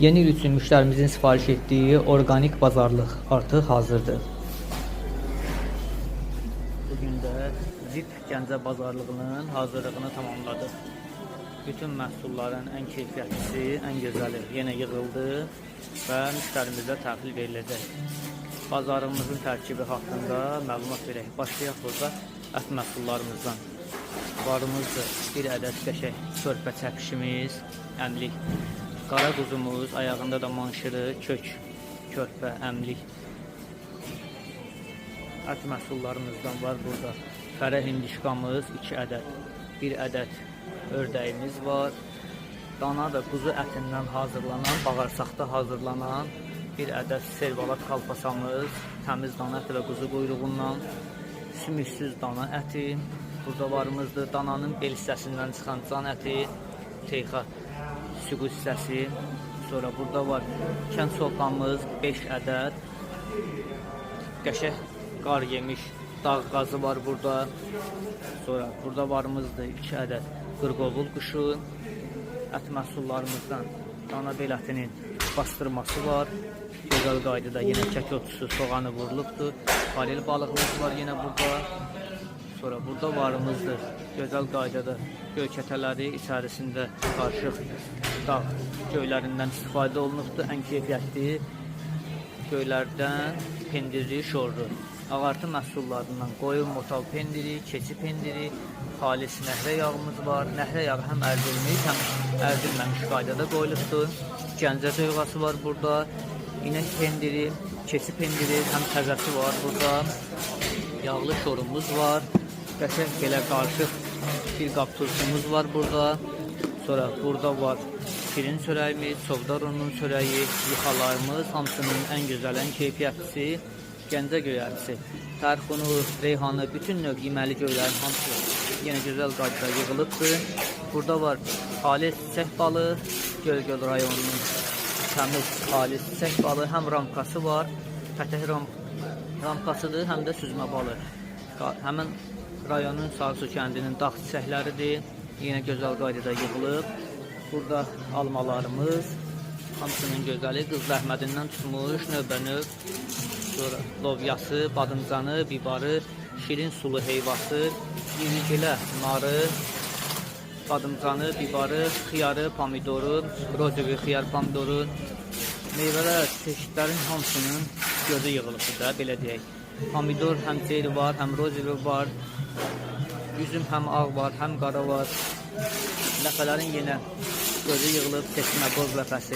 Yeni il üçün müştərimizin sifariş etdiyi orqanik bazarlıq artıq hazırdır. Bugün də VIP Gəncə bazarlığının hazırlığını tamamladıq. Bütün məhsulların ən keyfiyyətlisi, ən gözəli yenə yığıldı və müştərimizə təhvil veriləcək. Bazarımızın tərkibi haqqında məlumat verək. Başlayaq burada ət məhsullarımızdan. Varımızdır bir ədəd qəşəng körpə çəpişimiz, əmlik. Qara quzumuz, ayağında da manşırı, kök, körpə, əmlik. Ət məhsullarımızdan var burada. Fərə hindişkamız 2 ədəd, 1 ədəd ördəyimiz var. Dana və quzu ətindən hazırlanan, bağırsaqda hazırlanan 1 ədəd servalat kalpasamız, təmiz dana əti və quzu quyruğundan, sümüksüz dana əti. Burada varımızdır dananın bel hissəsindən çıxan can əti, teyxa süqu hissəsi. Sonra burada var kənd soğanımız 5 ədəd, qəşəng qar yemiş dağ qazı var burada. Sonra burada varımızdır 2 ədəd qırqovul quşu. Ət məhsullarımızdan dana bel ətinin bastırması var. Gözəl qaydada yenə kək otusu, soğanı vurulubdur. Farel balığımız var yenə burada. Sonra burada varımızdır gözəl qaydada gölkətələri içərisində qarışıq dağ göylərindən istifadə olunubdur. Ən keyfiyyətli göylərdən pendirli şorlu. Ağartı məhsullarından qoyun motal pendiri, keçi pendiri, xalis nəhrə yağımız var. Nəhrə yağı həm ərdilmiş, həm ərdilməmiş qaydada qoyulubdur. Gəncə döyğası var burada. İnək pendiri, keçi pendiri, həm təzəsi var burada. Yağlı şorumuz var. Qəşəng belə qarışıq bir qab turşumuz var burada. Sonra burada var şirin çörəyimiz, sovdarunun çörəyi, yuxalarımız, hamısının ən gözəl, ən keyfiyyətlisi Gəncə göyərçisi. Tərxunu, reyhanı, bütün növ yeməli göylərin hamısı yenə gözəl qaydada yığılıbdır. Burada var xalis çiçək balı, Göygöl rayonunun təmiz xalis çiçək balı, həm ramkası var, pətək ramkasıdır, həm də süzmə balı. Həmin rayonun Sarısu kəndinin dağ çiçəkləridir. Yenə gözəl qaydada yığılıb. Burada almalarımız, hamısının gözəli, qız rəhmədindən tutmuş, növbə-növ. Sonra lovyası, badımcanı, bibarı, şirin sulu heyvası, irigilə, narı, badımcanı, bibarı, xiyarı, pomidoru, rozovi xiyar pomidoru. Meyvələr, çeşidlərin hamısının gözü yığılıbdır da, belə deyək. Pomidor həm ceyri var, həm rozovi var. Üzüm həm ağ var, həm qara var. Ləpələrin yenə gözü yığılıb, seçmə qoz ləpəsi.